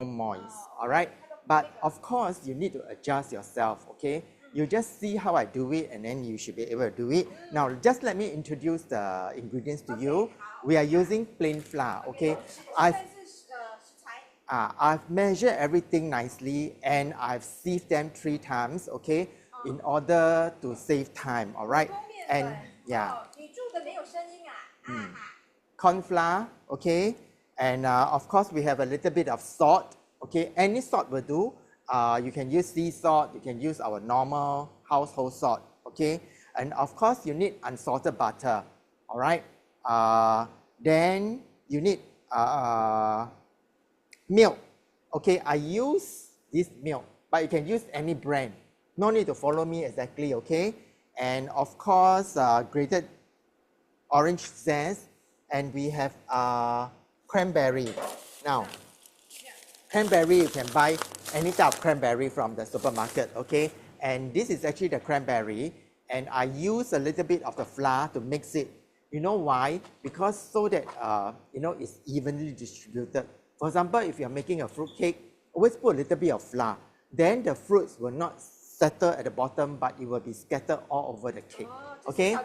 moist, all right? But of course, you need to adjust yourself, okay? You just see how I do it and then you should be able to do it. Now, just let me introduce the ingredients to you. We are using plain flour, okay? I've measured everything nicely and I've sieved them 3 times, okay? In order to save time, all right? And yeah. Corn flour, okay? And of course, we have a little bit of salt, okay? Any salt will do. You can use sea salt, you can use our normal household salt, okay? And of course, you need unsalted butter, all right? Then you need milk, okay? I use this milk, but you can use any brand. No need to follow me exactly, okay? And of course, grated orange zest, and we have cranberry. Now, cranberry, you can buy any type of cranberry from the supermarket, okay? And this is actually the cranberry, and I use a little bit of the flour to mix it. You know why? Because so that, you know, it's evenly distributed. For example, if you're making a fruit cake, always put a little bit of flour. Then the fruits will not settle at the bottom, but it will be scattered all over the cake, okay?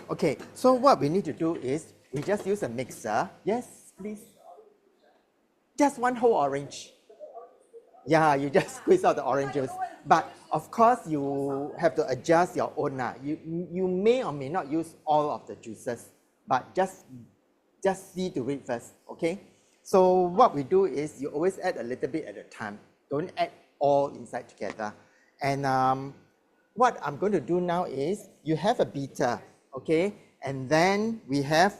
Okay, so what we need to do is we just use a mixer. Yes, please. Just one whole orange. Yeah, you just squeeze out the orange juice. But of course, you have to adjust your own. You may or may not use all of the juices, but just see to it first, okay? So what we do is you always add a little bit at a time. Don't add all inside together. And what I'm going to do now is you have a beater, okay? And then we have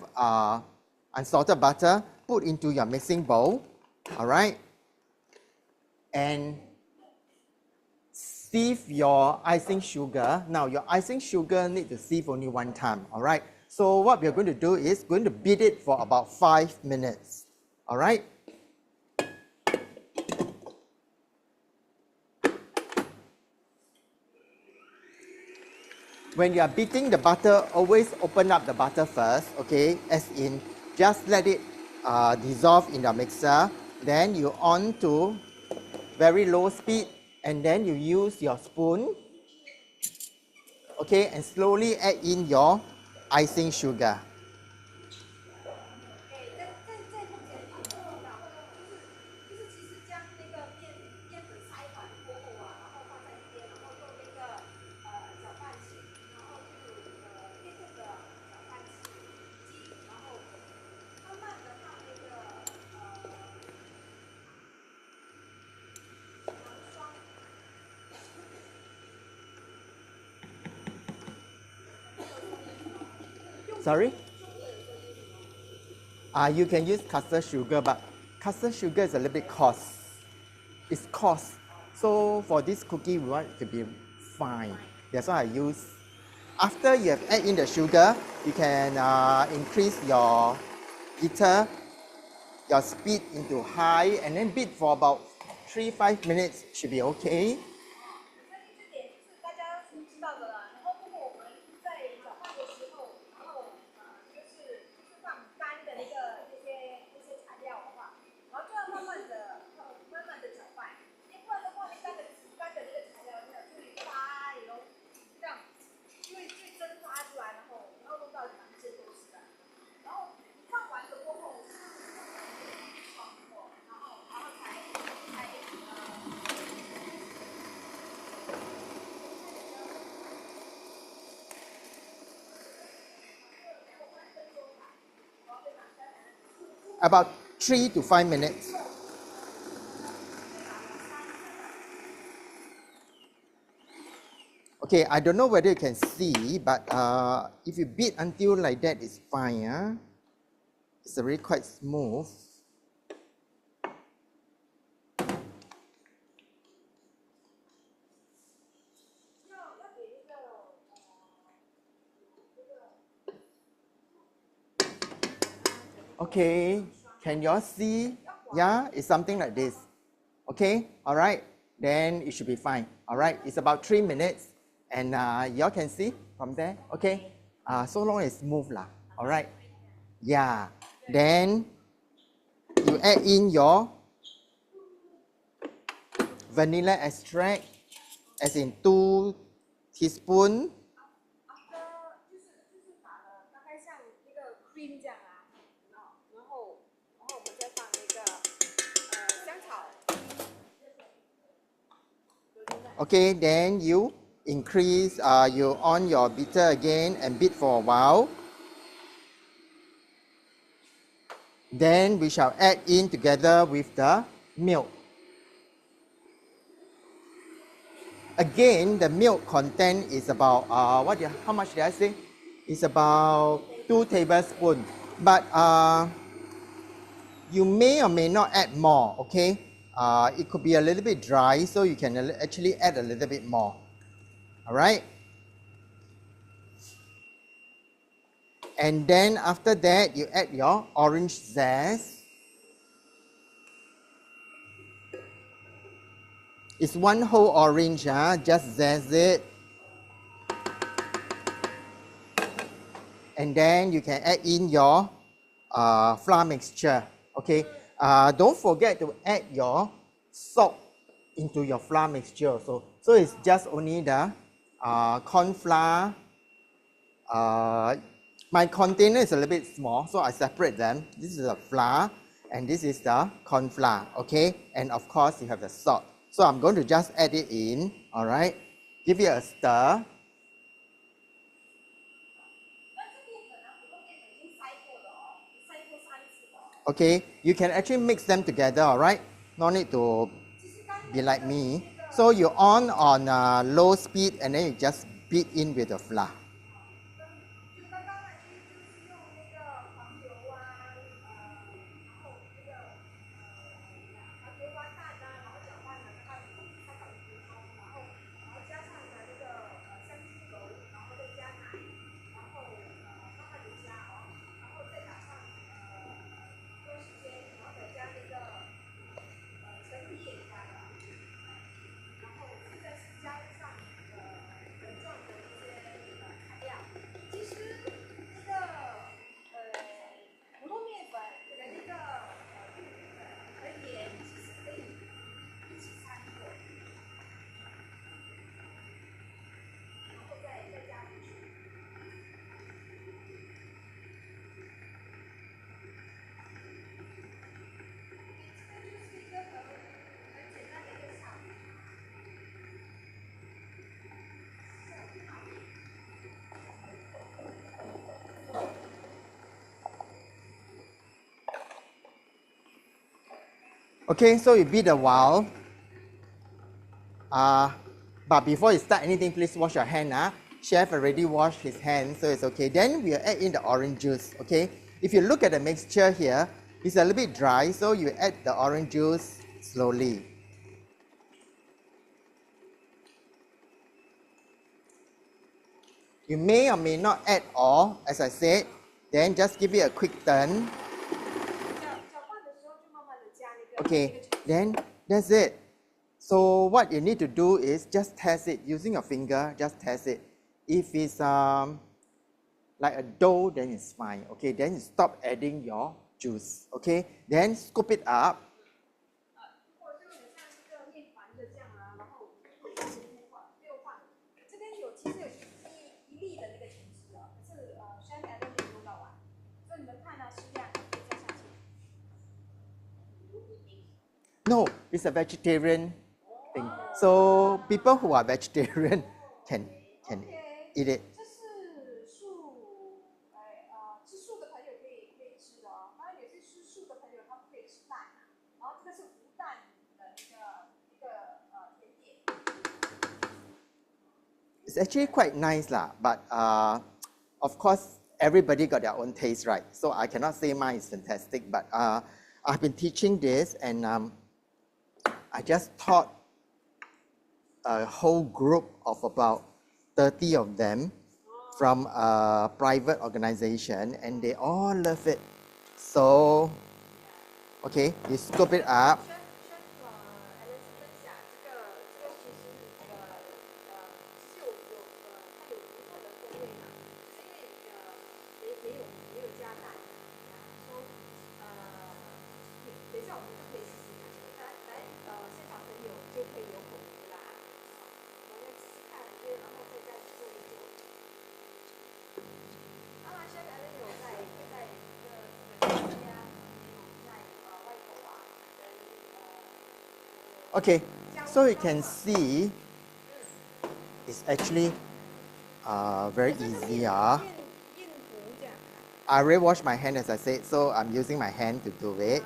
unsalted butter put into your mixing bowl, all right? And sieve your icing sugar. Now, your icing sugar need to sieve only 1 time, all right? So what we're going to do is going to beat it for about 5 minutes, all right? When you are beating the butter, always open up the butter first, okay? As in, just let it dissolve in the mixer. Then you on to very low speed, and then you use your spoon, okay? And slowly add in your icing sugar. Sorry? You can use caster sugar, but caster sugar is a little bit cost. It's cost. So for this cookie, we want it to be fine. That's why I use. After you have added in the sugar, you can increase your heater, your speed into high, and then beat for about 3-5 minutes. Should be okay. About 3 to 5 minutes. Okay, I don't know whether you can see, but if you beat until like that, it's fine. Huh? It's already quite smooth. Okay, can y'all see? Yeah, it's something like this. Okay, all right, then it should be fine. All right, it's about 3 minutes, and y'all can see from there. Okay, so long as smooth lah. All right, yeah. Then you add in your vanilla extract, as in 2 teaspoons. Okay, then you increase, you on your beater again and beat for a while. Then we shall add in together with the milk. Again, the milk content is about, how much did I say? It's about 2 tablespoons. But you may or may not add more, okay? It could be a little bit dry, so you can actually add a little bit more. All right? And then after that, you add your orange zest. It's 1 whole orange, just zest it. And then you can add in your flour mixture, okay? Don't forget to add your salt into your flour mixture also. So it's just only the corn flour. My container is a little bit small, so I separate them. This is the flour, and this is the corn flour, okay? And of course, you have the salt. So I'm going to just add it in, all right? Give it a stir. Okay, you can actually mix them together, all right? No need to be like me. So you on low speed, and then you just beat in with the flour. Okay, so you beat a while. But before you start anything, please wash your hand. Chef already washed his hands, so it's okay. Then we'll add in the orange juice, okay? If you look at the mixture here, it's a little bit dry, so you add the orange juice slowly. You may or may not add all, as I said. Then just give it a quick turn. Okay, then that's it. So what you need to do is just test it using your finger. Just test it. If it's like a dough, then it's fine. Okay, then you stop adding your juice. Okay, then scoop it up. No, it's a vegetarian thing. So people who are vegetarian can eat it. It's actually quite nice lah, but of course everybody got their own taste, right? So I cannot say mine is fantastic, but I've been teaching this, and I just taught a whole group of about 30 of them from a private organization, and they all love it. So, okay, you scoop it up. Okay, so you can see it's actually very easy. I already washed my hand, as I said, so I'm using my hand to do it.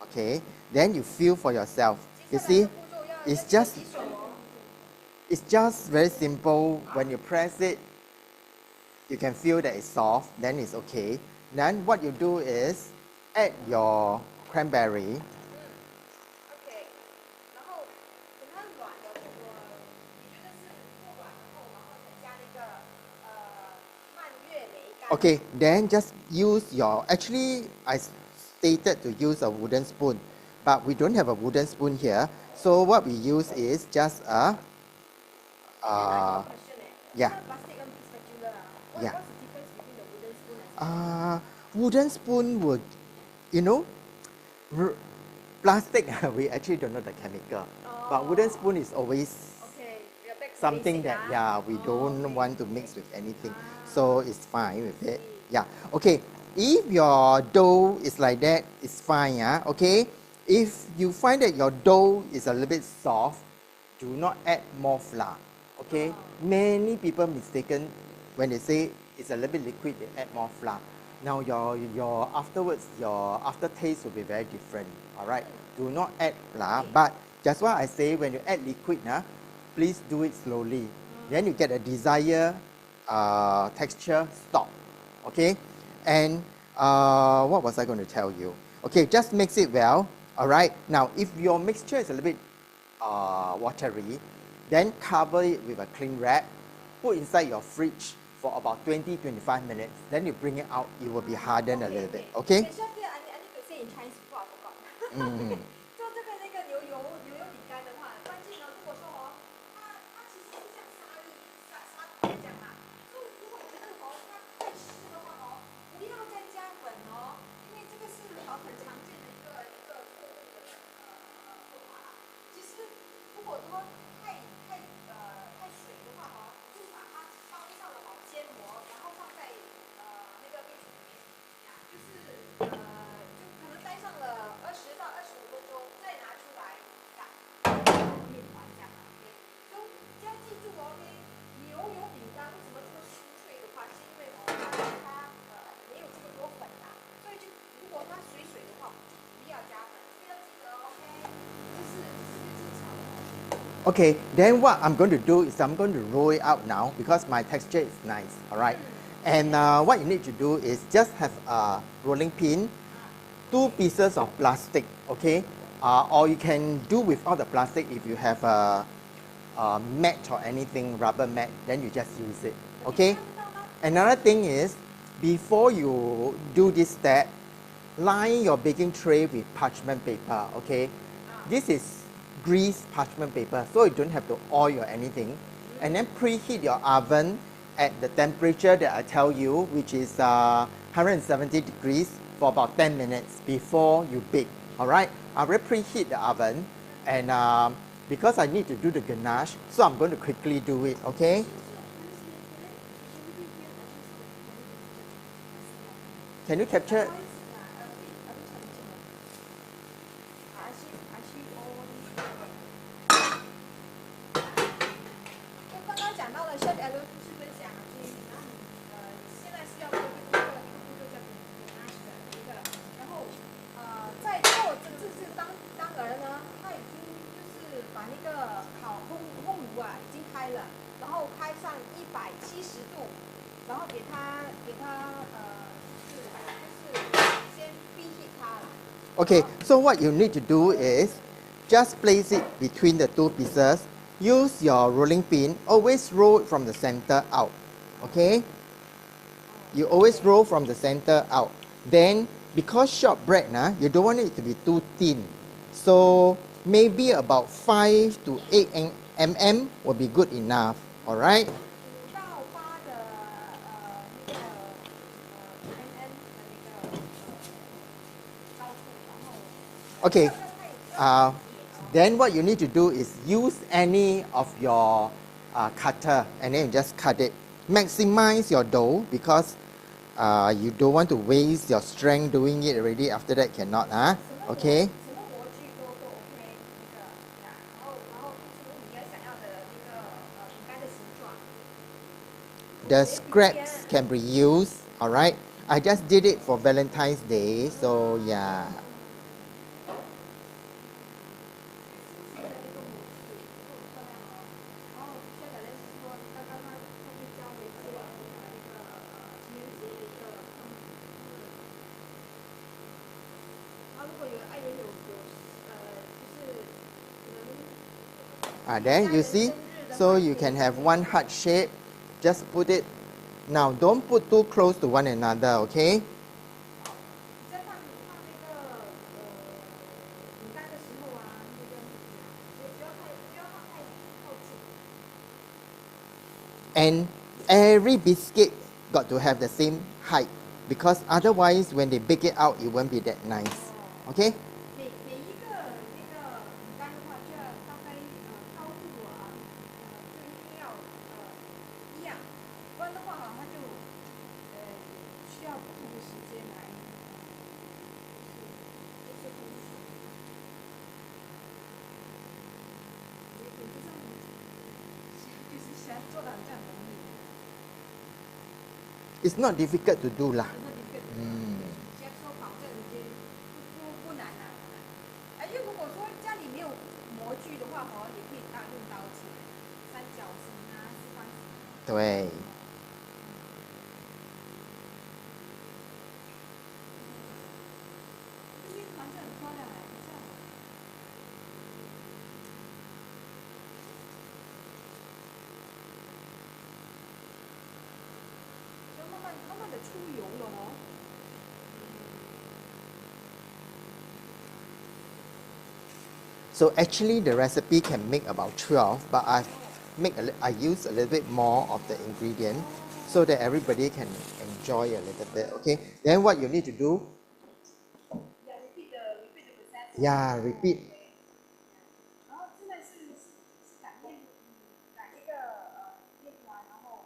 Okay, then you feel for yourself. You see, it's just very simple. When you press it, you can feel that it's soft, then it's okay. Then what you do is add your cranberry. Okay, then just use your, actually I stated to use a wooden spoon, but we don't have a wooden spoon here. So what we use is just a, yeah. Wooden spoon would, you know, plastic, we actually don't know the chemical. But wooden spoon is always something that, yeah, we don't want to mix with anything. So it's fine with it. Yeah, okay. If your dough is like that, it's fine, yeah, okay. If you find that your dough is a little bit soft, do not add more flour, okay. Many people mistaken when they say it's a little bit liquid, they add more flour. Now your afterwards, your aftertaste will be very different, all right. Do not add flour, but just what I say, when you add liquid, please do it slowly. Then you get a desired texture, stop, okay. And what was I going to tell you? Okay, just mix it well, all right. Now, if your mixture is a little bit watery, then cover it with a cling wrap, put inside your fridge for about 20-25 minutes. Then you bring it out, it will be hardened a little bit, okay? I need to say in Chinese before I forgot. 做这个那个牛油饼干的话，关键呢，如果说它其实是像沙土这样嘛，所以如果你觉得它太湿的话不要再加粉因为这个是很常见的一个错误的做法。其实如果说太水的话就是把它包上了坚膜，然后放在那个冰水里面，就可能待上了20到25分钟，再拿出来面团这样都要记住牛油饼干为什么这么酥脆的话，是因为它没有这么多粉所以如果它水的话，不要加粉，这个要记得OK， 这是技巧。Okay, then what I'm going to do is I'm going to roll it out now because my texture is nice, all right? And what you need to do is just have a rolling pin, 2 pieces of plastic, okay? Or you can do without the plastic if you have a mat or anything, rubber mat, then you just use it, okay? Another thing is, before you do this step, line your baking tray with parchment paper, okay? This is greased parchment paper, so you don't have to oil or anything. And then preheat your oven at the temperature that I tell you, which is 170 degrees for about 10 minutes before you bake, all right? I will preheat the oven, and because I need to do the ganache, so I'm going to quickly do it, okay? Can you capture? 炉啊已经开了，然后开上170度，然后给它就是先 preheat 它了。Okay, so what you need to do is just place it between the two pieces. Use your rolling pin. Always roll from the center out. Okay? You always roll from the center out. Then, because shortbread, you don't want it to be too thin. So, maybe about 5 to 8 mm will be good enough. Alright? 5到8的那个mm 的那个高度，然后 Okay. Then what you need to do is use any of your cutter and then you just cut it. Maximize your dough because you don't want to waste your strength doing it already. After that cannot, okay? 什么模具都 OK 那个呀，然后出你要想要的那个饼干的形状。The scraps can be used, alright? I just did it for Valentine's Day, so yeah. 如果有爱人有There you see, so you can have one heart shape. Just put it. Now don't put too close to one another, okay? 在放那个饼干的时候啊，那个不要放太靠近。 And every biscuit got to have the same height because otherwise when they bake it out, it won't be that nice. Okay? 每一个那个饼干的话，就要大概高度啊，就一定要一样，不然的话它就需要不同的时间来，就是想做到这样容易。It's not difficult to do lah. 先说保证不难啊。因为如果说家里没有模具的话，也可以用刀切，三角形啊、四方形。对。这边团子很漂亮哎，这样。就慢慢的出油了哦。So actually the recipe can make about 12, but I use a little bit more of the ingredient so that everybody can enjoy a little bit. Okay. Then what you need to do? Yeah, repeat. 然后现在是擀面这个面团，然后。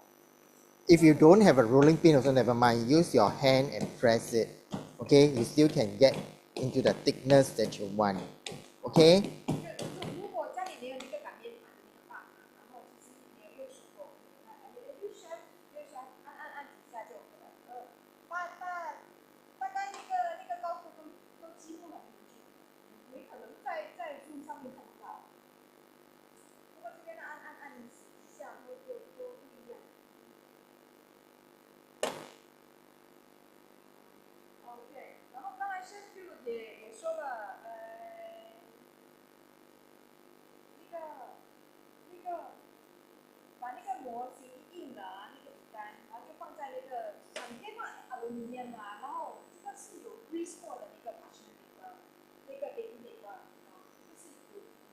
If you don't have a rolling pin, also never mind. Use your hand and press it. Okay. You still can get into the thickness that you want. Okay. 如果家里没有那个擀面团的那个棒，然后其实你用手按几下就可了。大概那个高度都几乎很平均，你可能在书上面看不到。不过这边按几下都不一样。OK， 然后刚才Chef也说了，把那个模型印了那个饼干，然后就放在那个你可以放aluminium嘛，然后这个是有 grease 过的那个 parchment 那个 baking paper，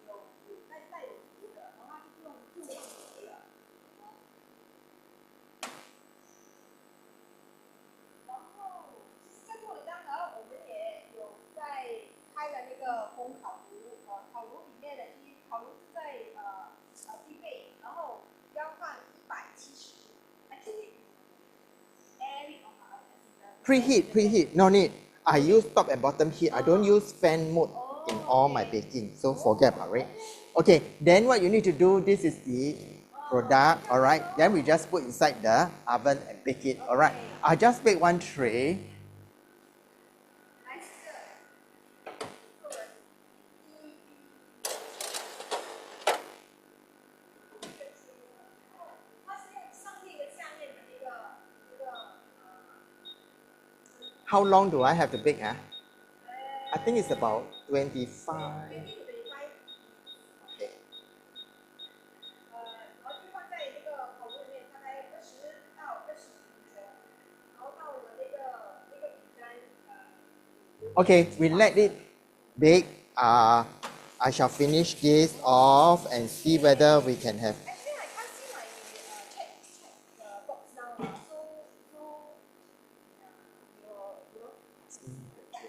就是带有糊的，然后它就不用放油了。然后其实这过程当中，我们也有在开了那个烘烤炉，烤炉里面的烤炉是在必备，然后要放170度。Preheat. No need. I use top and bottom heat. I don't use fan mode in all my baking. So forget about it. Okay. Then what you need to do, this is the product. Alright. Then we just put inside the oven and bake it. Alright. I just bake one tray. How long do I have to bake? I think it's about 25. 20 to 25。Okay. 然后就放在那个烤炉里面，大概20到25分钟。然后到了那个饼干Okay, we let it bake. I shall finish this off and see whether we can have. Actually, I can't see my check box now. So your okay,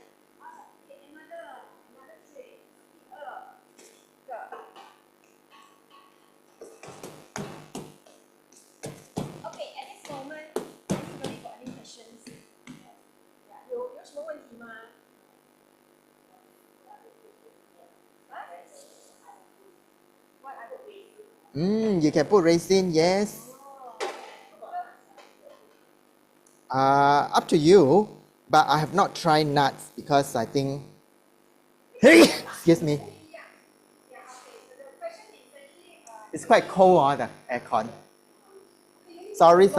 another tray. 第二个。Okay, at this moment, anybody got any questions? 有什么问题吗？What other ways? You can put raisin, yes. Up to you. But I have not tried nuts because I think. Hey, excuse me. Yeah, okay. So the question is actually It's quite cold, the aircon. Sorry.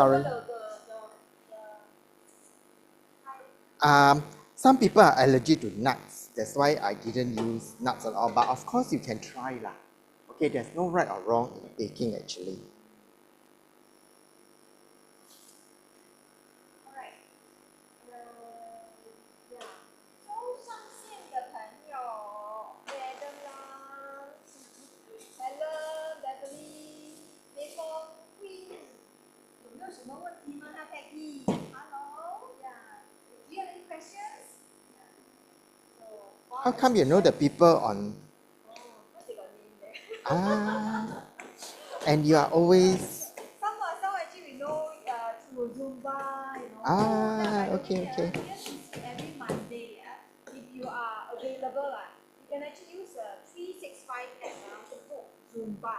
Some people are allergic to nuts. That's why I didn't use nuts at all. But of course, you can try lah. Okay, there's no right or wrong in baking actually. Alright. Yeah. 都上线的朋友 Adam 啦 Helen, Beverly, Maple, Queen 有没有什么问题吗？那 Peggy, Hello, yeah. Do you have any questions? So, How come you know the people on? Because they got name there. And you are always. Some actually we know through Zumba, you know. Okay. Every Monday, if you are available, you can actually use 365 app to book Zumba.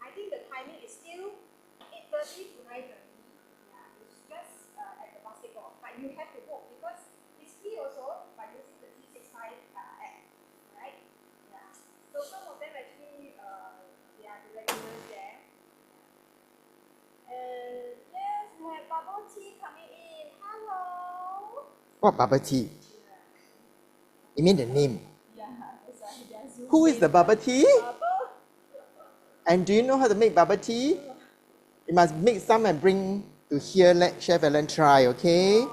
I think the timing is still 8:30 to 9:30. Yeah, it's just at the basketball. But you have to book because it's free also by using the 365 app. Right? Yeah. So some of them actually they are the regulars there. And yes, we have bubble tea coming in. Hello. What bubble tea? You mean the name? Yeah, that's why they are Zoom. Who is the bubble tea? Bubble? And do you know how to make bubble tea? You must make some and bring to here. Let Chef Ellen try, okay?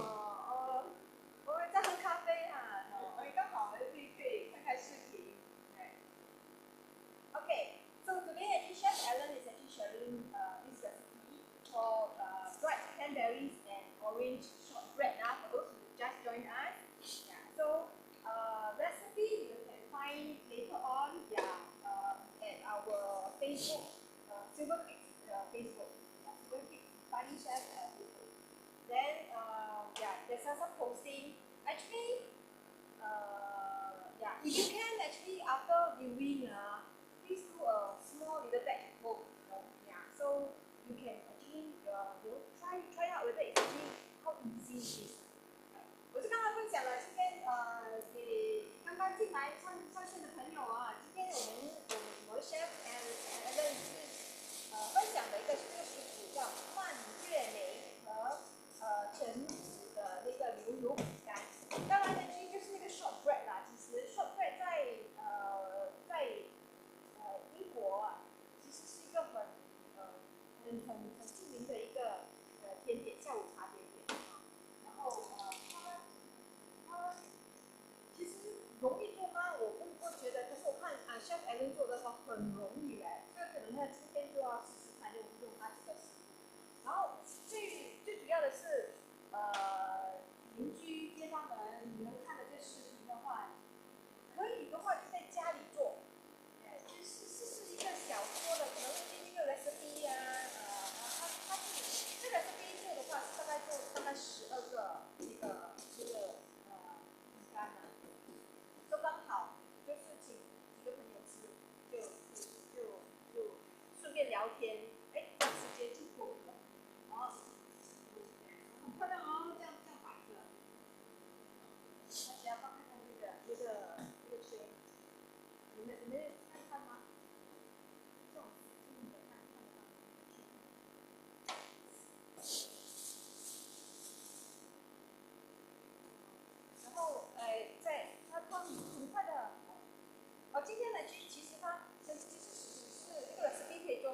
我们在喝咖啡哈，刚好可以看看视频。Okay, so today actually Chef Ellen is actually sharing this recipe called dried cranberries and orange shortbread. For those who just joined us, yeah. So recipe you can find later on, at our Facebook, Silver Creek Facebook, Silver Creek Study Chef Facebook. Then there's some posting. Actually, if you can actually after viewing, please do a small little batch at home. So you can actually try out whether it's actually how easy it is. 我是刚刚分享了今天给刚刚进来上线的朋友今天我的 chef Ellen 是分享的一个这个食谱叫蔓越莓和橙子的那个牛油饼干。当然呢，其实就是那个 shortbread 啦。其实 shortbread 在英国其实是一个很著名的一个甜点，下午茶甜点。然后它其实容易做吗？我不觉得，可是我看Chef Ellen 做的话很容易所以可能他今天就要试试看，用他这个食谱。然后最主要的是邻居街坊们，你们看了这视频的话，可以的话就在家里做，是一个小说的，可能一个 recipe 它是这个 recipe 做的话是大概做大概12个这个饼干就刚好就是请几个朋友吃，就顺便聊天，时间就过了，然后很漂亮这样摆着，大家帮看看这个圈，你们看吗？这种看吗？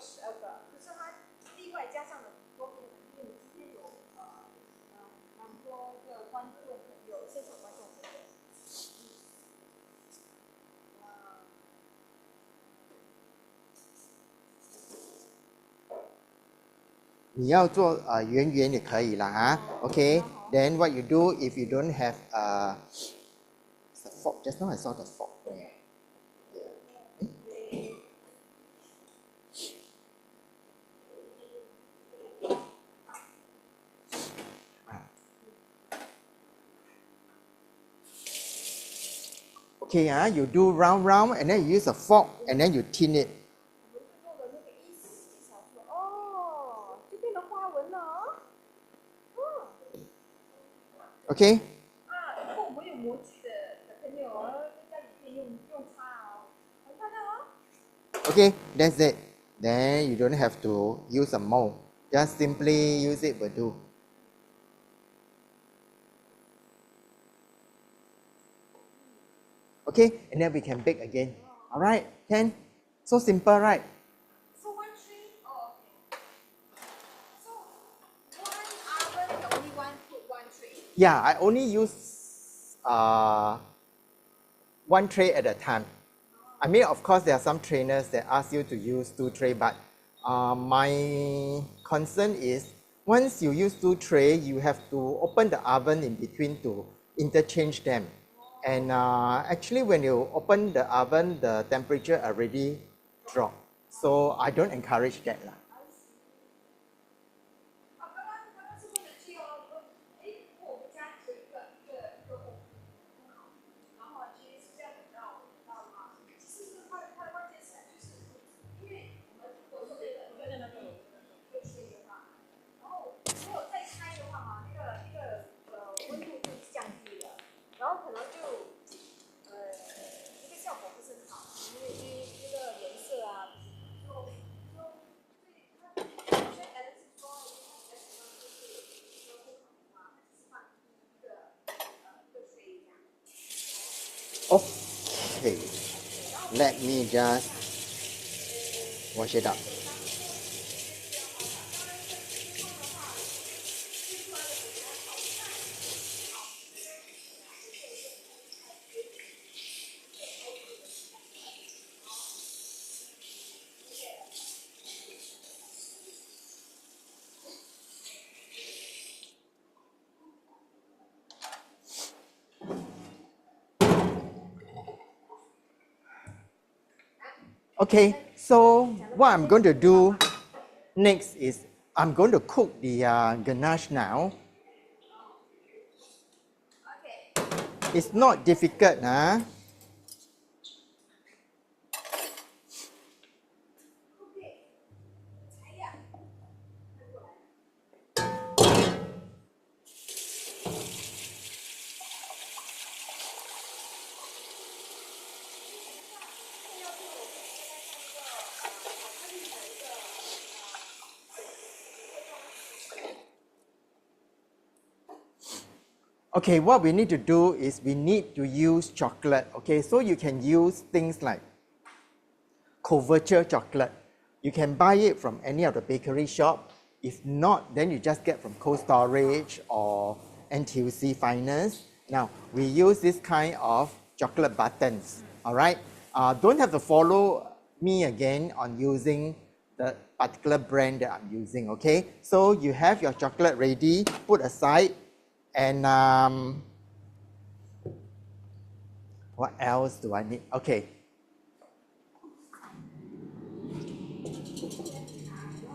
12个，可是它另外加上了很多个，因为今天有蛮多个观众朋友，现场观众朋友。你要做圆圆也可以啦哈。Okay. Then what you do if you don't have a fork? Just now I saw the fork there. Okay, you do round and then you use a fork and then you tin it. 做的那个1小时哦，就变成花纹了哦。Okay. 如果我们有模具的朋友在家里可以用擦哦，很漂亮哦。Okay, that's it. Then you don't have to use a mold. Just simply use it will do. Okay, and then we can bake again. Alright, Ken? So simple, right? So one tray? Oh, okay. So one oven, the only one put one tray? Yeah, I only use one tray at a time. I mean, of course, there are some trainers that ask you to use 2 trays, but my concern is once you use 2 trays, you have to open the oven in between to interchange them. And actually, when you open the oven, the temperature already dropped. So I don't encourage that. 然后可能就这个效果不是很好，因为这个颜色啊，Okay, let me just wash it up. Okay, so what I'm going to do next is I'm going to cook the ganache now. It's not difficult, huh? Okay, what we need to do is we need to use chocolate. Okay, so you can use things like couverture chocolate. You can buy it from any of the bakery shop. If not, then you just get from Cold Storage or NTUC Finest. Now, we use this kind of chocolate buttons. All right, don't have to follow me again on using the particular brand that I'm using. Okay, so you have your chocolate ready, put aside. And what else do I need? Okay.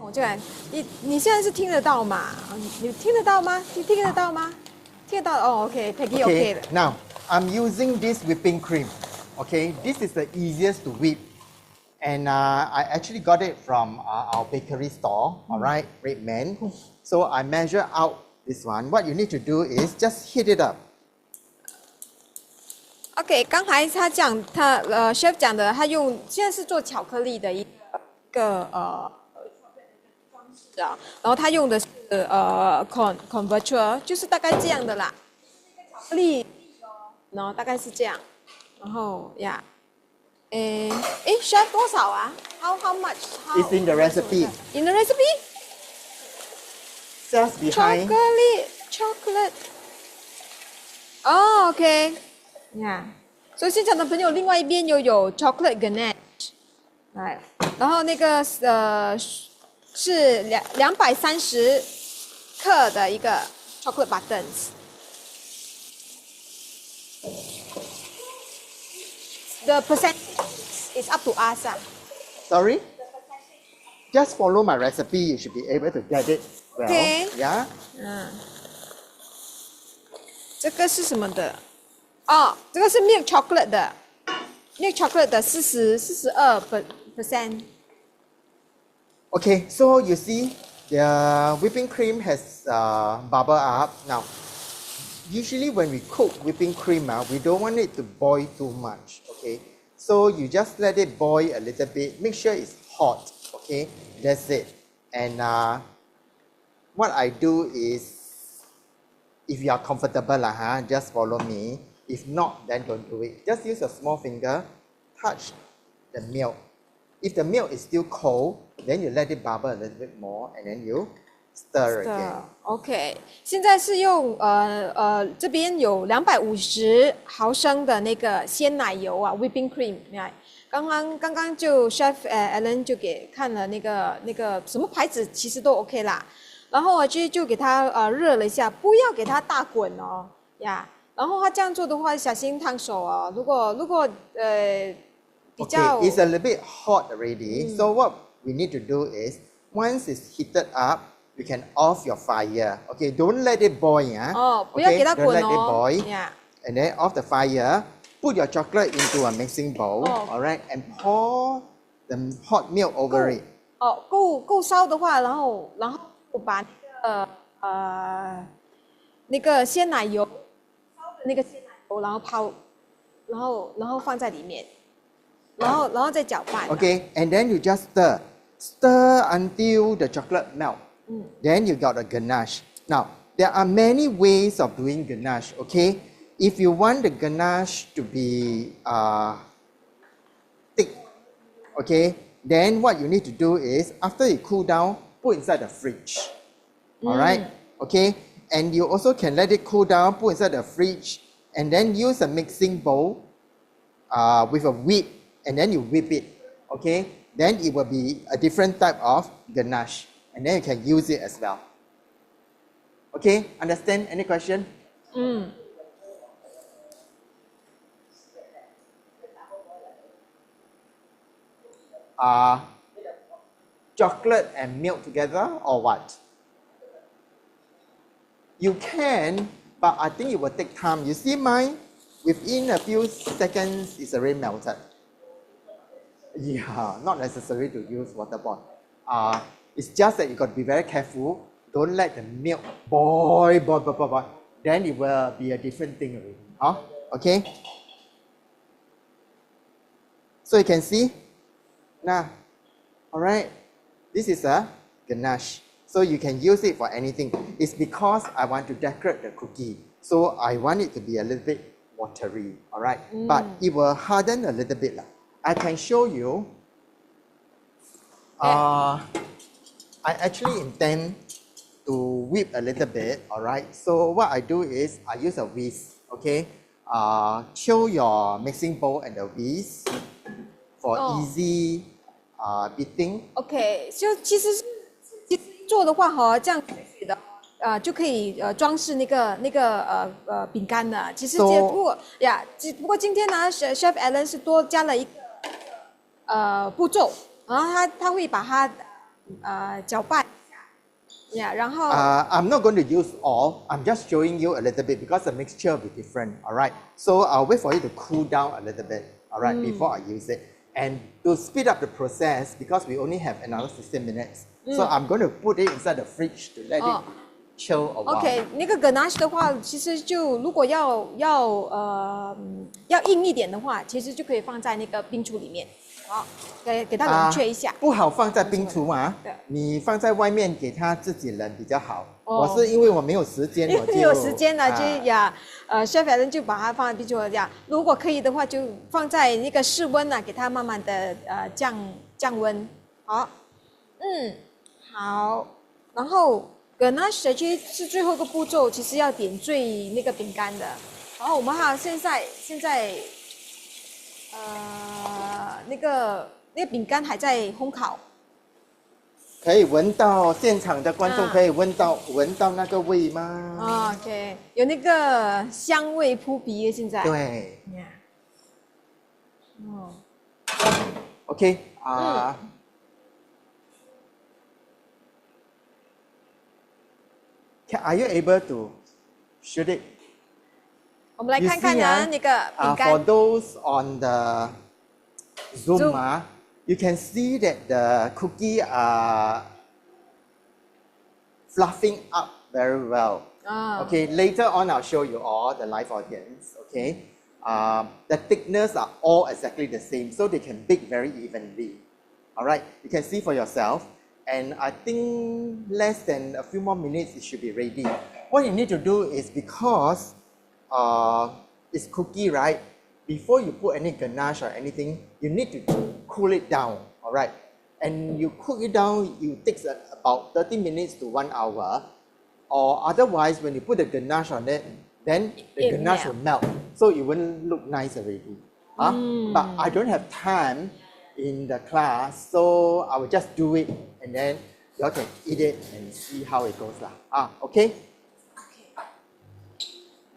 我这个你现在是听得到吗？你听得到吗？你听得到吗？听得到哦 ，OK，Peggy OK 的。Now I'm using this whipping cream. Okay, this is the easiest to whip, and I actually got it from our bakery store. All right, Red Man. So I measure out this one. What you need to do is just heat it up. OK， 刚才他讲chef 讲的，他用现在是做巧克力的一个装饰啊，然后他用的是converter， 就是大概这样的啦，巧克力，然后大概是这样，然后呀， ，chef 多少啊？How much? It's in the recipe. In the recipe? Just behind. Chocolate. Oh, OK. Yeah. 所以现场的朋友，另外一边有 chocolate ganache， 哎，然后那个是230克的一个 chocolate buttons。The percentage is up to us. Sorry? Just follow my recipe. You should be able to get it well. Okay. Yeah? 这个是什么的？哦，这个是 milk chocolate 的 ，milk chocolate 的42%。Okay, so you see, the whipping cream has bubbled up. Now, usually when we cook whipping cream, we don't want it to boil too much, okay? So you just let it boil a little bit. Make sure it's hot, okay? That's it. And what I do is, if you are comfortable, just follow me. If not, then don't do it. Just use a small finger, touch the milk. If the milk is still cold, then you let it bubble a little bit more, and then you stir again. OK， 现在是用这边有250毫升的那个鲜奶油啊 ，whipping cream。刚刚就 Chef Alan 就给看了那个什么牌子，其实都 OK 啦。然后我就给它热了一下，不要给它大滚哦呀。然后他这样做的话，小心烫手哦。如果比较 Okay, it's a little bit hot already. So what we need to do is, once it's heated up, you can off your fire. Okay, don't let it boil. 不要给它 Don't 滚 let it 哦。 boil. And then off the fire, put your chocolate into a mixing bowl. All right, and pour the hot milk over it. 够烧的话，然后我把那个鲜奶油那个鲜奶油，然后泡，然后放在里面，然后再搅拌。Okay, and then you just stir until the chocolate melt. Then you got a ganache. Now, there are many ways of doing ganache, okay? If you want the ganache to be thick, okay, then what you need to do is, after it cool down, put inside the fridge. All right, okay? And you also can let it cool down, put inside the fridge, and then use a mixing bowl with a whip, and then you whip it, okay? Then it will be a different type of ganache, and then you can use it as well. Okay, understand? Any question? Chocolate and milk together, or what? You can, but I think it will take time. You see mine? Within a few seconds, it's already melted. Yeah, not necessary to use water pot. It's just that you got to be very careful. Don't let the milk boil. Then it will be a different thing already. Okay? So you can see? Now, alright, this is a ganache. So you can use it for anything. It's because I want to decorate the cookie. So I want it to be a little bit watery, alright? But it will harden a little bit. I can show you. I actually intend to whip a little bit, alright? So what I do is I use a whisk, okay? Chill your mixing bowl and the whisk for easy beating. OK， 就其实做的话哈，这样水的就可以装饰那个饼干的。其实不过今天呢，Chef Alan 是多加了一个步骤，然后他会把它搅拌一下，然后I'm not going to use all. I'm just showing you a little bit because the mixture will be different. All right. So I'll wait for it to cool down a little bit. All right, before I use it. And to speed up the process, because we only have another 16 minutes, so I'm going to put it inside the fridge to let it chill a while. OK， 那个 ganache 的话，其实就如果要硬一点的话，其实就可以放在那个冰橱里面。好，给它冷却一下。不好放在冰橱啊对，你放在外面给它自己冷比较好。哦我是因为我没有时间，我就有时间了就啊呀，chef Alan 就把它放在冰橱这样。如果可以的话，就放在那个室温啊，给它慢慢的降温。好，好。然后 Ganache 其实是最后一个步骤，其实要点缀那个饼干的。然后我们现在那个饼干还在烘烤。可以闻到现场的观众可以闻到那个味吗？啊 ，OK， 有那个香味扑鼻，现在。对。哦。OK Are you able to shoot it? 我们来看看呢，那个饼干。For those on the Zoom, you can see that the cookie are fluffing up very well. Okay, later on I'll show you all the live audience. Okay, the thickness are all exactly the same, so they can bake very evenly. All right, you can see for yourself. And I think less than a few more minutes it should be ready. What you need to do is because it's cookie, right? Before you put any ganache or anything, you need to cool it down, all right? And you cook it down, it takes about 30 minutes to 1 hour. Or otherwise, when you put the ganache on it, then the ganache will melt. So it won't look nice already. But I don't have time in the class, so I will just do it and then you all can eat it and see how it goes lah. Okay?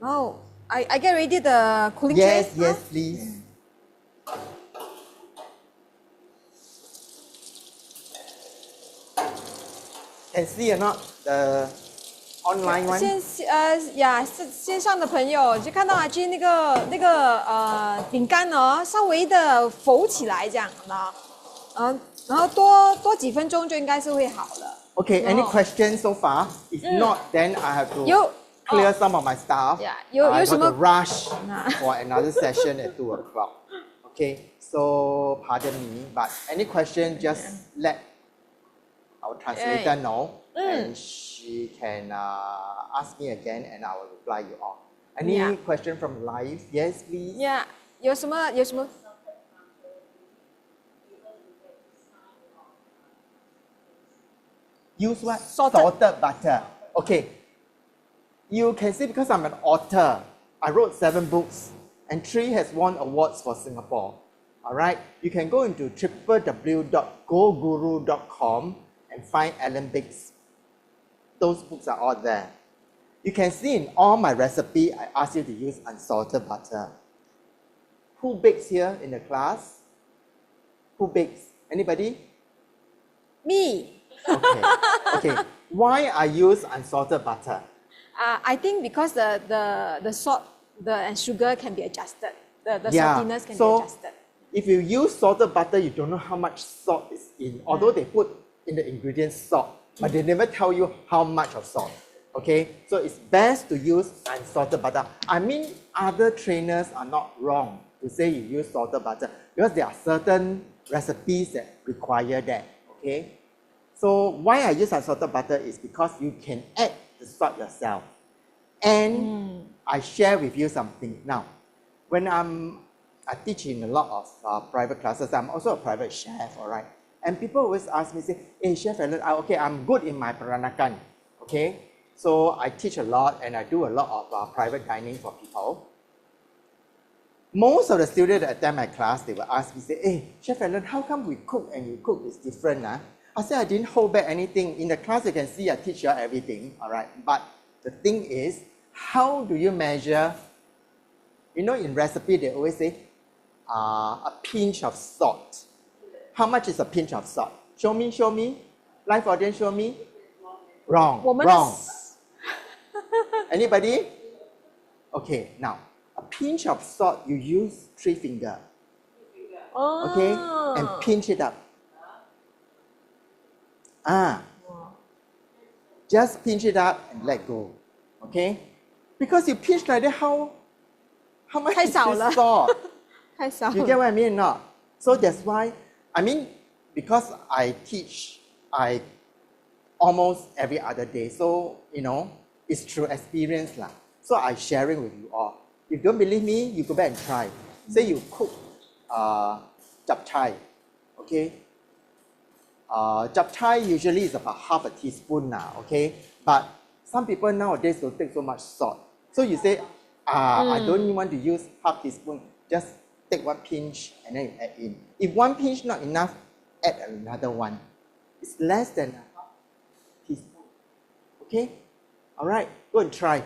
Oh, I get ready the cooling tray. Yes, please. Can see or not the online one? 线上的朋友就看到阿君那个饼干哦，稍微的浮起来这样的，然后多几分钟就应该是会好了。Okay, any questions so far? If not, then I have to clear some of my stuff. I got to rush for another session at 2 o'clock. Okay, so pardon me, but any question, just let our translator know, and she can ask me again, and I will reply you all. Any question from live? Yes, please. 有什么？Use what? Salted butter. Okay. You can see because I'm an author, I wrote 7 books and 3 has won awards for Singapore. Alright? You can go into www.goguru.com and find Alan Bakes. Those books are all there. You can see in all my recipe, I ask you to use unsalted butter. Who bakes here in the class? Who bakes? Anybody? Me. Okay. Why I use unsalted butter? I think because the salt and sugar can be adjusted. The saltiness can be adjusted. If you use salted butter, you don't know how much salt is in. Although they put in the ingredients salt, but they never tell you how much of salt. Okay, so it's best to use unsalted butter. I mean, other trainers are not wrong to say you use salted butter because there are certain recipes that require that. Okay, so why I use unsalted butter is because you can add the salt yourself. And I share with you something. Now, when I teach in a lot of private classes, I'm also a private chef, all right? And people always ask me, say, hey, Chef Alan, okay, I'm good in my Peranakan, okay? So I teach a lot and I do a lot of private dining for people. Most of the students that attend my class, they will ask me, say, hey, Chef Alan, how come we cook and you cook is different? I said I didn't hold back anything. In the class, you can see I teach you everything, all right? But the thing is, how do you measure? You know, in recipe, they always say a pinch of salt. How much is a pinch of salt? Show me, show me. Live audience, show me. Wrong, wrong. Anybody? Okay, now, a pinch of salt, you use 3 fingers. Okay? And pinch it up. Just pinch it up and let go. Okay? Because you pinch like that, how much is this salt? You get what I mean or not? So that's why, I mean, because I teach, I almost every other day. So, you know, it's through experience lah. So I sharing with you all. If you don't believe me, you go back and try. Say you cook japchae, okay? Japchae usually is about half a teaspoon now, okay? But some people nowadays don't take so much salt. So you say, I don't want to use half teaspoon. Just take 1 pinch and then you add in. If 1 pinch not enough, add another one. It's less than a half teaspoon. Okay? Alright, go and try.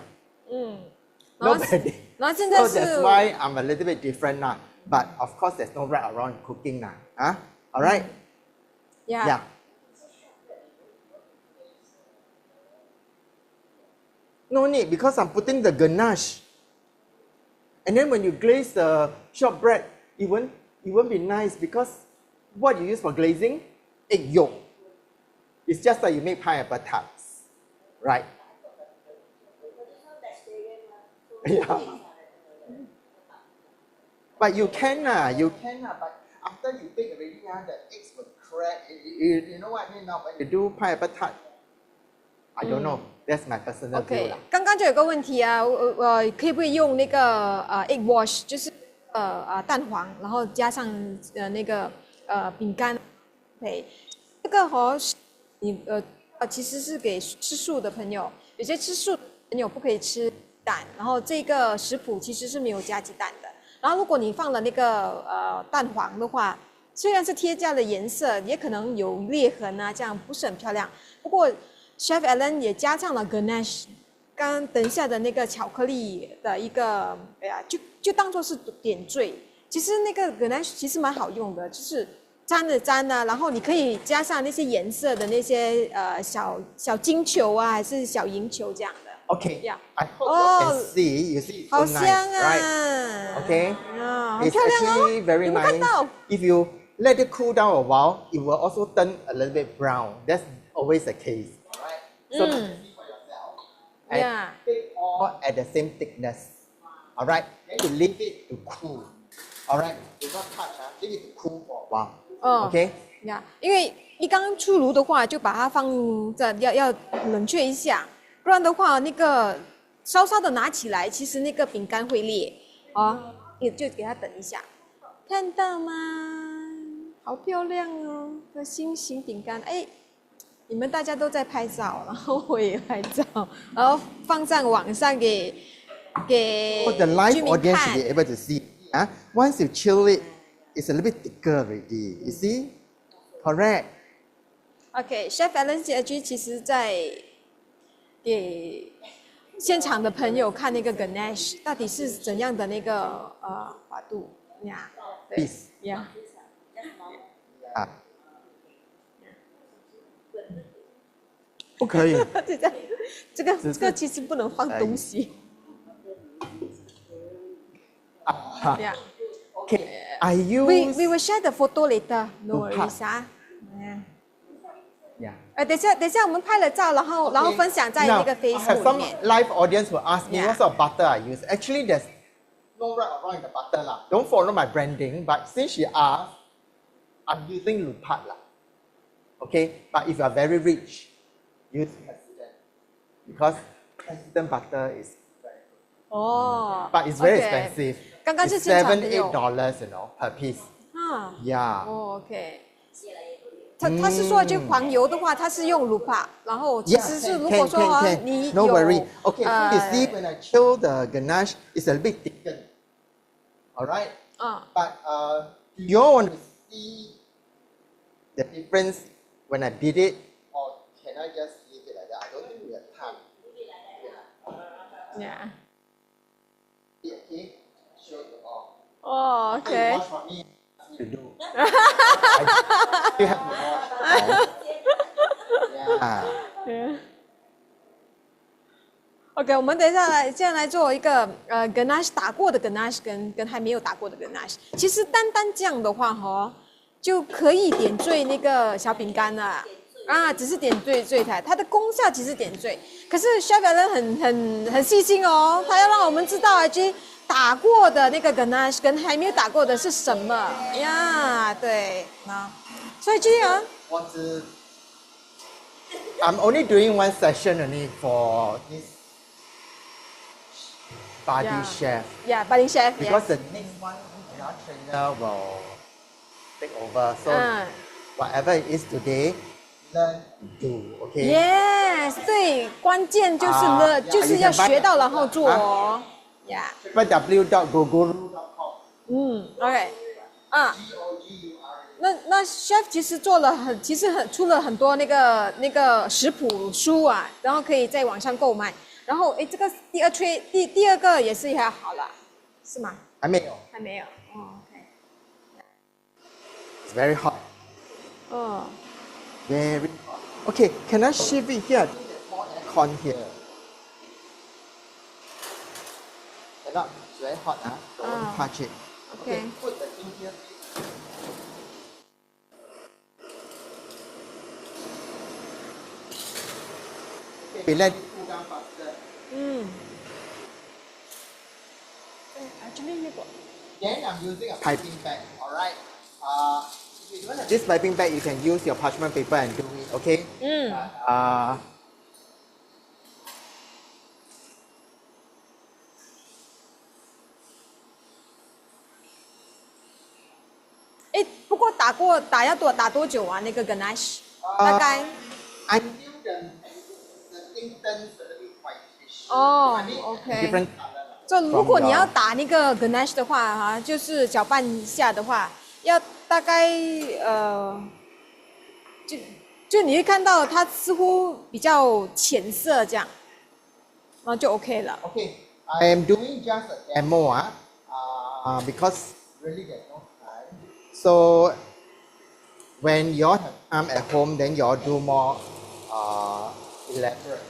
Nobody. So that's why I'm a little bit different now. But of course, there's no right or wrong in cooking now. Huh? Alright? Yeah. No need, because I'm putting the ganache. And then when you glaze the shortbread, it won't be nice because what you use for glazing? Egg yolk. It's just like you make pineapple tarts, right? Yeah. But you can, but after you bake already, the eggs will crack. You know what I mean now? When you do pineapple tart, I don't know. That's my personal view 刚刚就有个问题啊，可以不可以用那个egg wash， 就是蛋黄，然后加上那个饼干配，这个你其实是给吃素的朋友，有些吃素的朋友不可以吃蛋，然后这个食谱其实是没有加鸡蛋的。然后如果你放了那个蛋黄的话，虽然是贴加了颜色，也可能有裂痕啊，这样不是很漂亮。不过 Chef Alan 也加上了 Ganache， 刚等一下的那个巧克力的一个，就当做是点缀。其实那个 Ganache 其实蛮好用的，就是沾了沾啊，然后你可以加上那些颜色的那些小金球啊，还是小银球这样的。Okay. Yeah. I hope you can see. You see, it's so nice, right? Okay. It's actually very nice. If you let it cool down a while, it will also turn a little bit brown. That's always the case. So you see for yourself. And bake all at the same thickness. Alright? Then you leave it to cool. Alright? Do not touch. Leave it to cool for a while. Okay? 因为一刚出炉的话，就把它放在要冷却一下，不然的话，那个稍稍的拿起来，其实那个饼干会裂也就给它等一下。看到吗？好漂亮哦，这心形饼干，你们大家都在拍照，然后我也拍照，然后放上网上给the live audience should be able to see. Once you chill it, it's a little bit thicker already. You see? Correct. Okay, Chef Alan 其实在给现场的朋友看那个 Ganache 到底是怎样的那个滑度呀？对呀。不可以。这个其实不能放东西。Yeah. Okay. I use. We will share the photo later. No worries. Yeah. 等一下我们拍了照，然后分享在那个 Facebook 里面。Some live audience will ask me what sort of butter I use. Actually, there's no right or wrong in the butter lah. Don't follow my branding, but since she asked, I'm using Lupat lah. Okay, but if you are very rich, use Preheat because Preheat butter is very good. But it's very expensive. It's $7-8, you know, per piece. Yeah. OK. 他是说就黄油的话，他是用卤帕，然后其实是如果说你有 No worry. Okay, so you see when I chill the ganache, it's a bit thicker. Alright? But you all want to see the difference when I beat it, or can I just leave it like that? I don't think we have time. Yeah. Okay, show you all. Oh, okay. Watch for me to do. You have to watch. Yeah. OK， 我们等一下现在来做一个Ganache 打过的 Ganache 跟还没有打过的 Ganache。其实单这样的话就可以点缀那个小饼干了只是点缀它的功效其实点缀。可是 Chef Alan 很细心哦，他要让我们知道打过的那个 ganache 跟还没有打过的是什么呀？对，那所以这样。I'm only doing one session only for this buddy chef. Yeah, budding chef. Because the next one, another trainer will take over. So whatever it is today, learn to do. Okay. Yes， 对，关键就是呢，就是要学到然后做哦。Yeah. www.goguru.com. OK， 啊。那 chef 其实出了很多那个食谱书啊，然后可以在网上购买。然后这个第二个也是要好了，是吗？还没有。还没有。哦 ，OK。It's very hot. 哦。Very hot. Okay, can I shift it here? There's more aircon here. Cannot. It's very hot, huh? Don't touch it. Okay. Put the thing here, please. Okay, let it cool down faster. Actually 那个。 Then I'm using a piping bag, alright? If you don't have this piping bag, you can use your parchment paper and do it, okay? 不过打多久啊？那个 ganache 大概。Until the thing turns a little bit whitish. 哦 I mean, ，OK。 different color 啦。就如果你要打那个 ganache 的话哈，就是搅拌一下的话，要大概就你会看到它似乎比较浅色这样，然后就 OK 了。Okay, I am doing just a demo, because really there's no time. So when you all have time at home, then you all do more elaborate.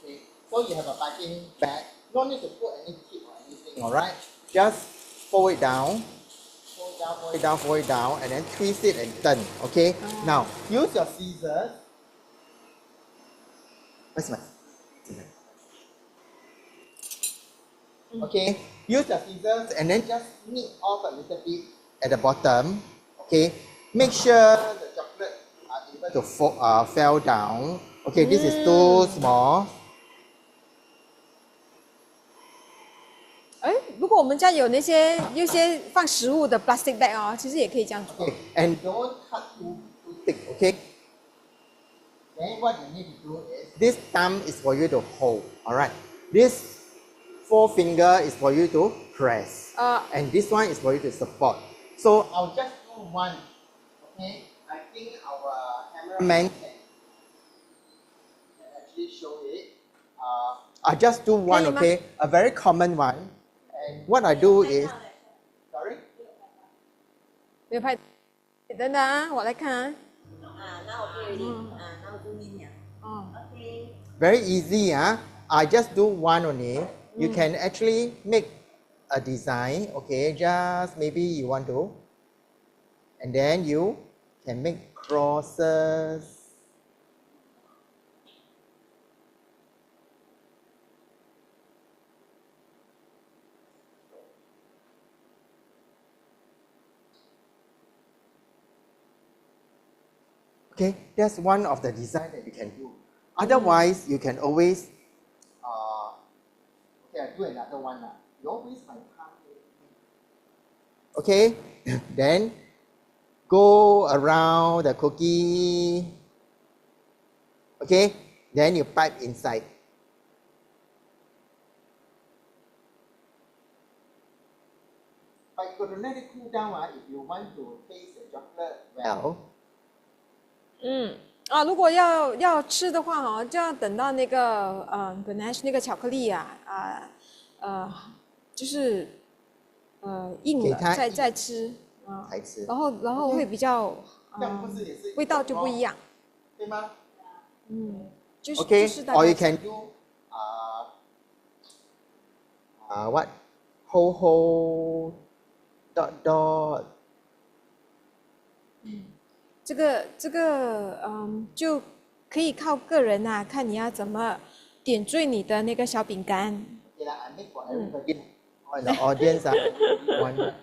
Okay, so you have a piping bag. No need to put any tip or anything. Alright, just fold it down. Fold it down, and then twist it and turn. Okay. Now use your scissors. Where's my scissors? Okay. Use your scissors and then just snip off a little bit at the bottom. Okay. Make sure the chocolate are able to fall down. Okay. This is too small. 如果我们家有那些放食物的 plastic bag 哦，其实也可以这样做。Okay. And don't cut too thick. Okay. Then what you need to do is this thumb is for you to hold. Alright. This forefinger is for you to press. And this one is for you to support. So I'll just do one. Okay. I think our cameraman can actually show it. I'll just do one. Okay. A very common one. And what I do is, sorry? 没有拍，等等啊，我来看啊。那我可以那我注意了。OK。 Very easy, I just do one only. You can actually make a design, okay? Just maybe you want to, and then you can make crosses. Okay, that's one of the design that you can do. Otherwise, you can always, okay, I'll do another one now. You always my time. Okay, then go around the cookie. Okay, then you pipe inside. But you got to let it cool down if you want to taste the chocolate well. 如果要吃的话哈，就要等到那个ganache 那个巧克力就是硬了再吃才吃，然后会比较味道就不一样，对吗？就是 Okay, 就是大 or 概 you can do what whole dot. 这个就可以靠个人看你要怎么点缀你的那个小饼干。Okay, I make for everybody. the audience. One.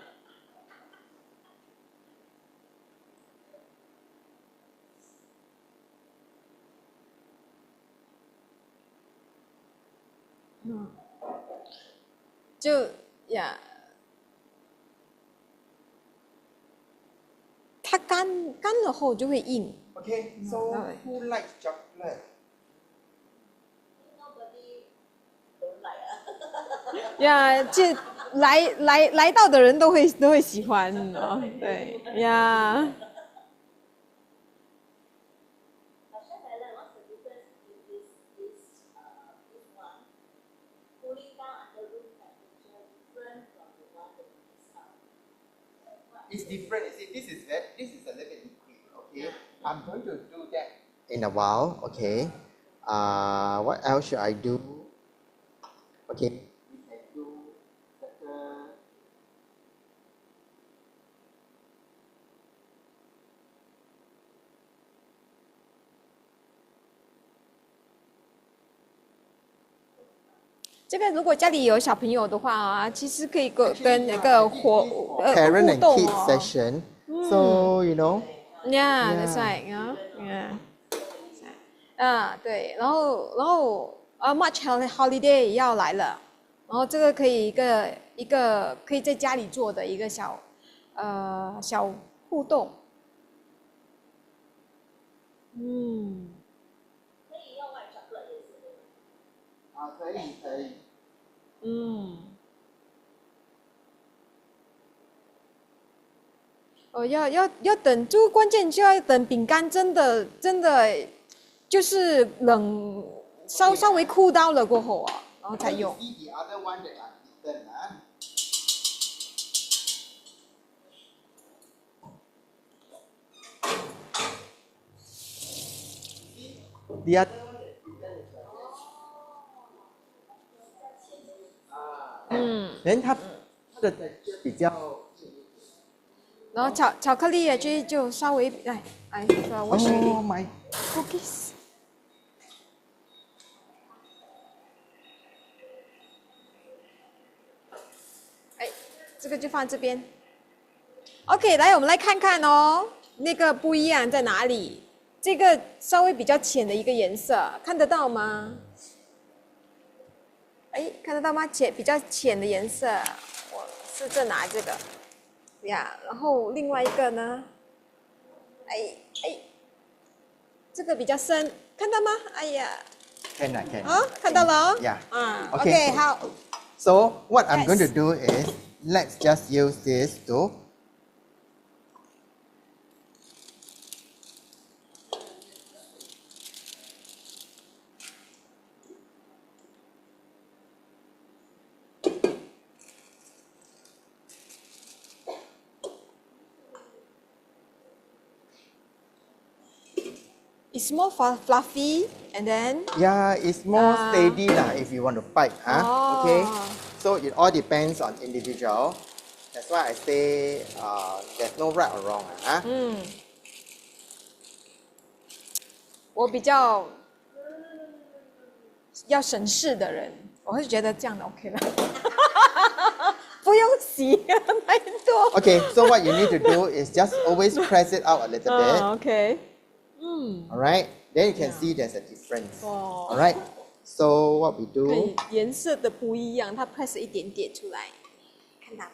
Mm. 就呀，它干了后就会硬。 Okay, so who likes chocolate? Nobody don't like 啊。呀，就来到的人都会喜欢哦，对呀。What's the difference between this one cooling down under room temperature different from the one that is out? It's different. You see, this is a little bit liquid. Okay, I'm going to do that in a while. Okay. What else should I do? Okay, we can do better.这个如果家里有小朋友的话啊，其实可以跟那个互 Parent and 动 kids 哦。 session. So you know. Yeah, Yeah. that's right. Yeah. 对，然后March holiday 也要来了，然后这个可以一个可以在家里做的一个小互动。嗯。可以用white chocolate 也是对吗？可以。嗯。要等，就关键就要等饼干真的就是稍微cool down了过后啊，然后才用。See the other one that I've eaten, The other one that I've eaten is like this. 然后它的 texture 比较。然后巧克力也就稍微我选 Oh my. cookies。这个就放这边。OK， 来，我们来看看哦，那个不一样在哪里？这个稍微比较浅的一个颜色，看得到吗？看得到吗？比较浅的颜色，我试着拿这个呀。然后另外一个呢？这个比较深，看到吗？哎呀， Can. 看到了哦。Yeah. OK， 好。So what I'm going to do is let's just use this to. It's more fluffy and then. Yeah, it's more steady lah if you want to pipe. Okay. So it all depends on individual. That's why I say there's no right or wrong. 我比较要省事的人，我会觉得这样的 OK 了，不用洗太多。Okay, so what you need to do is just always press it out a little bit. OK。Alright, then you can see there's a difference. Alright, so what we 可以 do. 颜色的不一样，它 press 一点点出来，看到吗？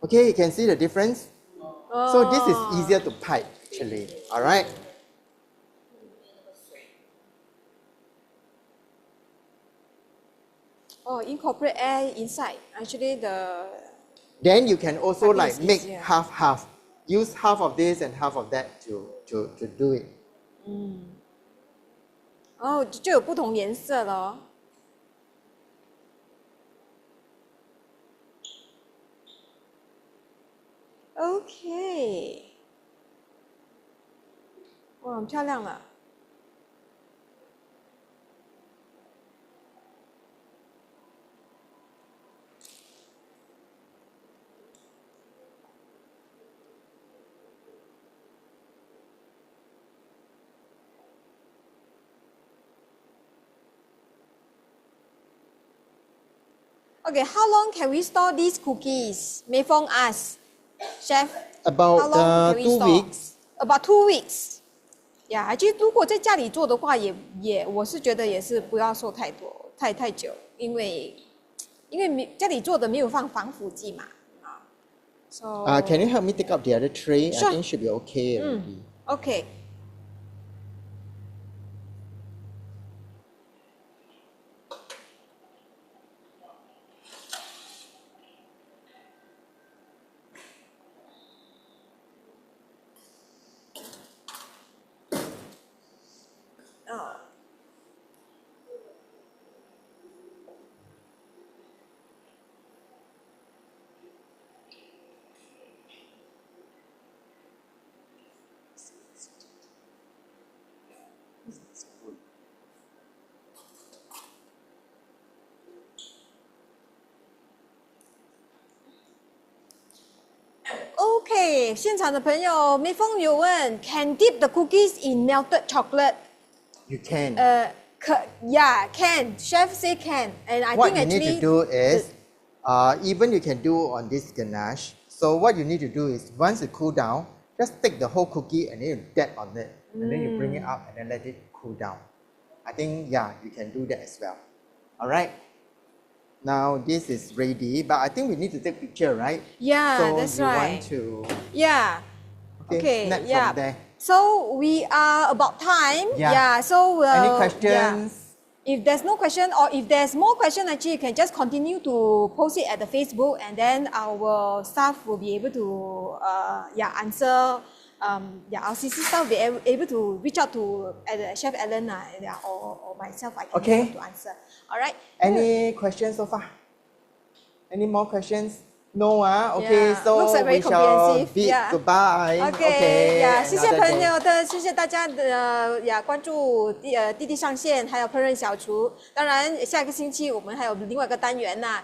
Okay, you can see the difference. So this is easier to pipe actually. Alright. Incorporate air inside. Actually, Then you can also Piping like is make easier. half. Use half of this and half of that to do it. 就有不同颜色了哦。OK， 哇，很漂亮了。Okay, how long can we store these cookies? Mei Fong asks, Chef. About how long can we 2 store? weeks. About 2 weeks. Yeah, 其实如果在家里做的话，我是觉得也是不要做太多太久，因为家里做的没有放防腐剂嘛。So. Can you help me take up the other tray? Sure. I think should be okay already. Okay. OK， 现场的朋友，梅峰有问 ，Can dip the cookies in melted chocolate？ You can. Yeah, can. Chef say can, and I What think you actually. need to do is, even you can do on this ganache. So what you need to do is, once it cool down, just take the whole cookie and then you dab on it, and then you bring it up and then let it cool down. I think yeah, you can do that as well. All right. Now this is ready, but I think we need to take picture, right? Yeah, so that's you right. want to Yeah. Okay. snap Yeah. from there. So we are about time. Yeah. So Any questions? Yeah. If there's no question or if there's more question, actually you can just continue to post it at the Facebook, and then our staff will be able to answer. Our CC staff will be able to reach out to Chef Ellen or myself. I can Okay. help to answer. All right. Any questions so far? Any more questions? No, okay, Yeah. so Looks like very we shall comprehensive. bid Yeah. goodbye. OK，呀，谢谢 another 朋 day. 友的，谢谢大家的关注弟上线，还有烹饪小厨。当然，下个星期我们还有另外一个单元呐，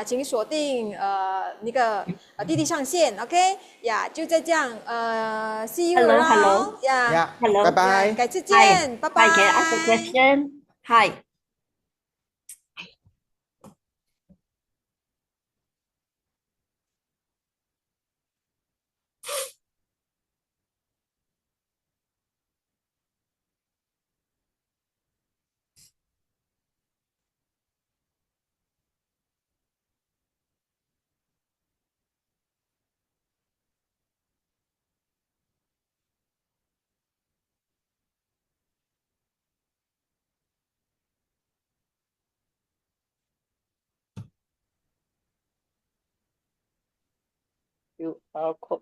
请锁定那个弟上线，OK，呀，就这样，see you Hello, around， hello. 呀 Hello. Bye bye. 改次 Hi. 见，拜拜。 Hi, can I ask a question? Hi. QR code.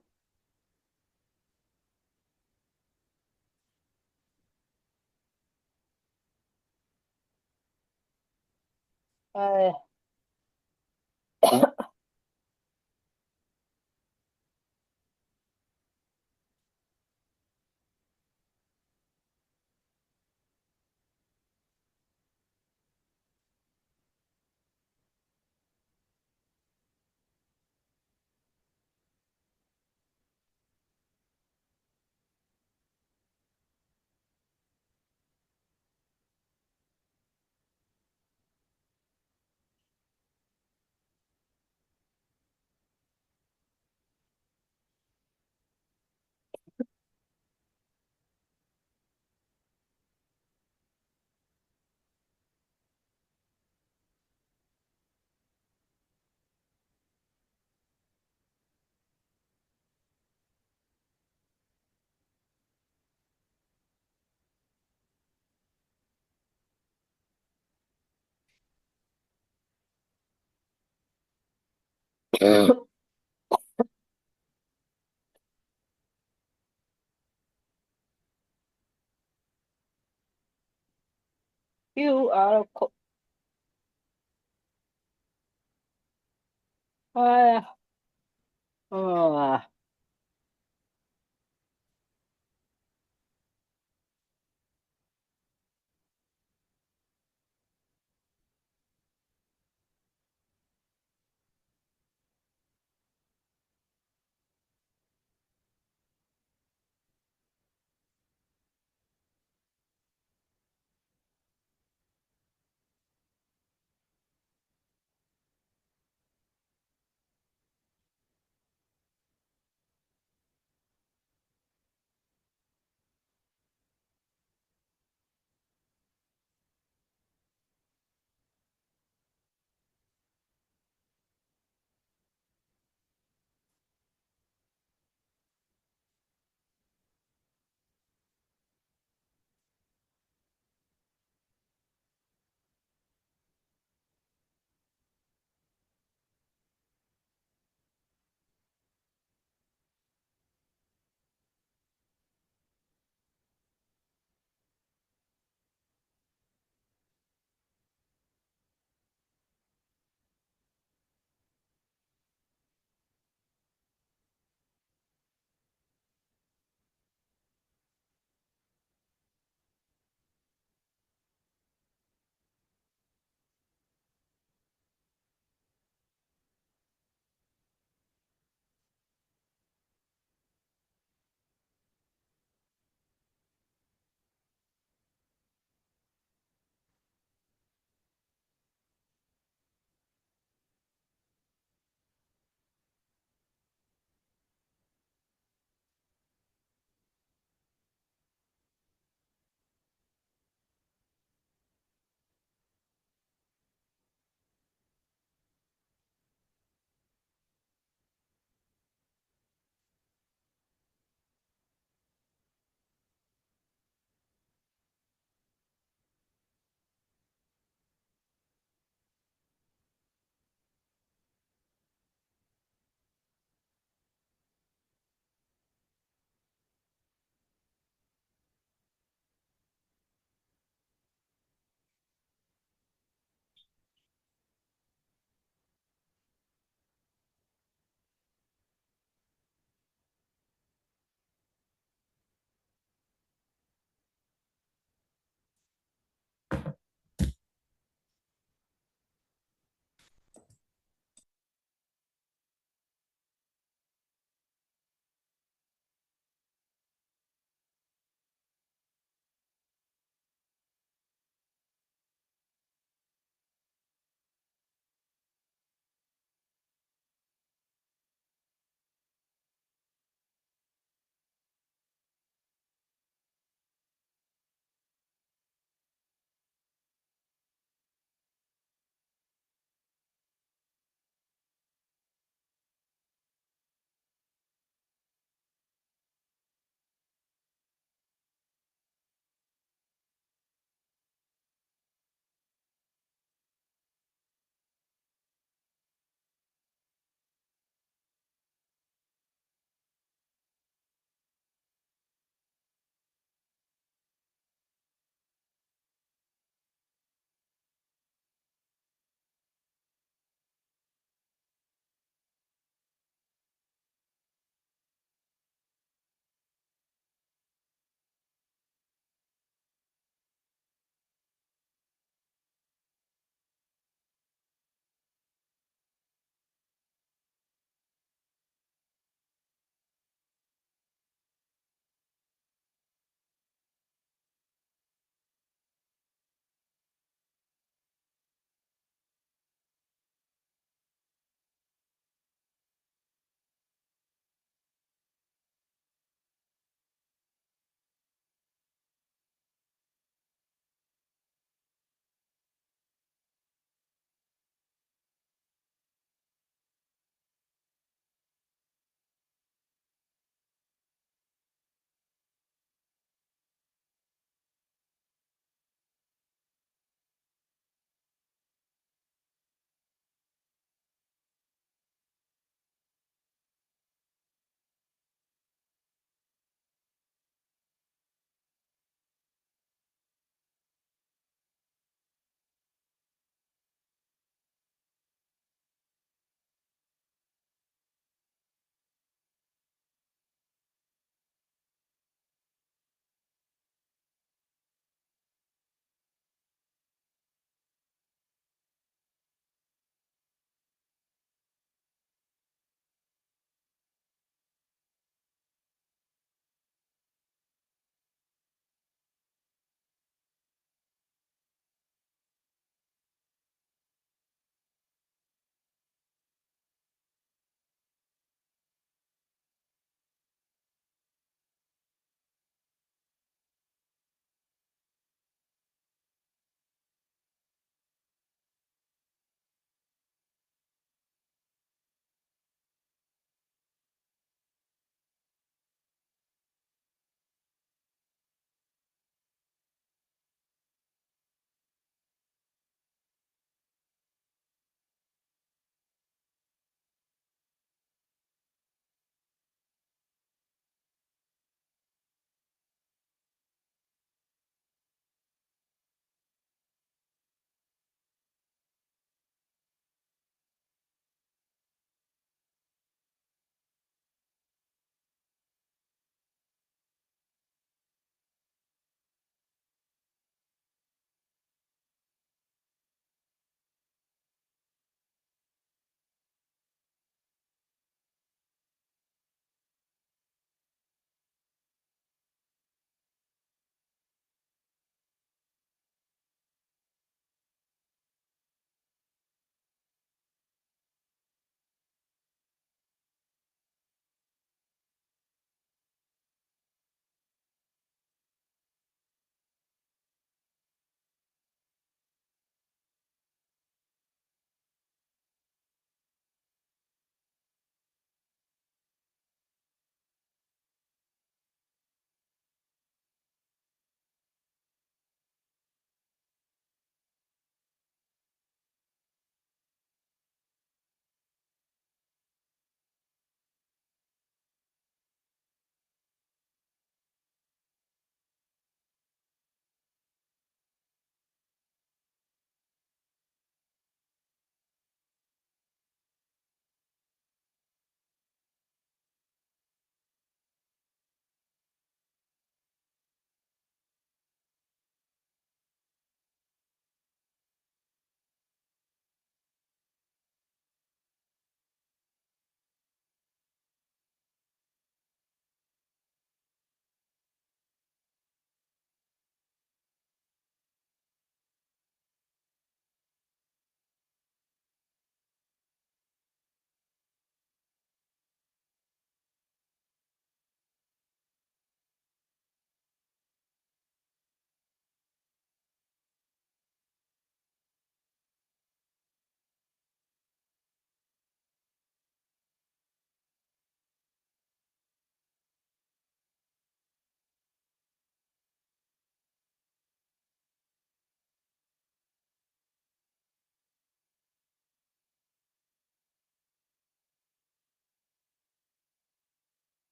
QR code.